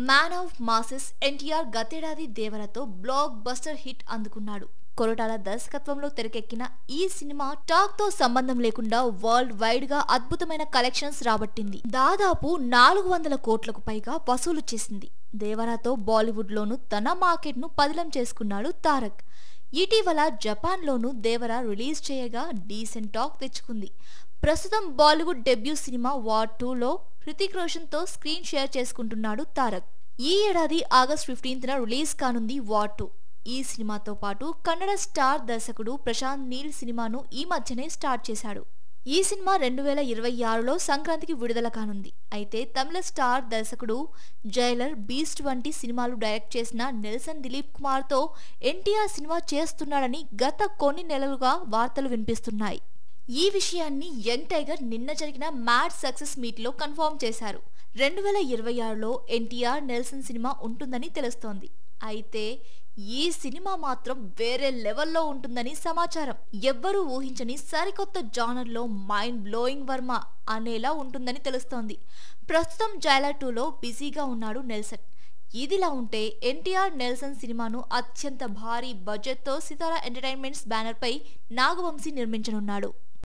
Man of masses NTR గతేడాది దేవరతో block buster hit అందుకున్నాడు. కొరటాల దర్శకత్వంలో తెరకెక్కిన ఈ సినిమా టాక్ తో సంబంధం లేకుండా వరల్డ్ వైడ్ గా అద్భుతమైన కలెక్షన్స్ రాబట్టింది. దాదాపు 400 కోట్లకు పైగా వసూలు చేసింది. దేవరాతో బాలీవుడ్ లోను తన మార్కెట్ ను పదిలం చేసుకున్నాడు తారక్. ఇటీవల జపాన్ లోను దేవరా రిలీజ్ చేయగా డీసెంట్ టాక్ తెచ్చుకుంది. ప్రస్తుతం బాలీవుడ్ డెబ్యూ సినిమా వార్ 2లో హృతిక్ రోషన్ తో స్క్రీన్ షేర్ చేసుకుంటున్నాడు తారక్. ఈ ఏడాది ఆగస్ట్ 15న రిలీజ్ కానుంది వార్ 2. ఈ సినిమాతో పాటు కన్నడ స్టార్ దర్శకుడు ప్రశాంత్ నీల్ సినిమాను ఈ మధ్యనే స్టార్ట్ చేశాడు. ఈ సినిమా 2026లో సంక్రాంతికి విడుదల కానుంది. అయితే తమిళ స్టార్ దర్శకుడు జైలర్, బీస్ట్ వంటి సినిమాలు డైరెక్ట్ చేసిన నెల్సన్ దిలీప్ కుమార్ తో ఎన్టీఆర్ సినిమా చేస్తున్నాడని గత కొన్ని నెలలుగా వార్తలు వినిపిస్తున్నాయి. ఈ విషయాన్ని యంగ్ టైగర్ నిన్న జరిగిన మ్యాడ్ సక్సెస్ మీట్ లో కన్ఫర్మ్ చేశారు. 2026లో ఎన్టీఆర్ నెల్సన్ సినిమా ఉంటుందని తెలుస్తోంది. అయితే ఈ సినిమా మాత్రం వేరే లెవెల్లో ఉంటుందని సమాచారం. ఎవ్వరూ ఊహించని సరికొత్త జానర్ లో మైండ్ బ్లోయింగ్ వర్మ అనేలా ఉంటుందని తెలుస్తోంది. ప్రస్తుతం జైలర్ 2లో బిజీగా ఉన్నాడు నెల్సన్. ఇదిలా ఉంటే ఎన్టీఆర్ నెల్సన్ సినిమాను అత్యంత భారీ బడ్జెట్ తో సితారా ఎంటర్టైన్మెంట్స్ బ్యానర్ పై నాగవంశీ నిర్మించనున్నాడు.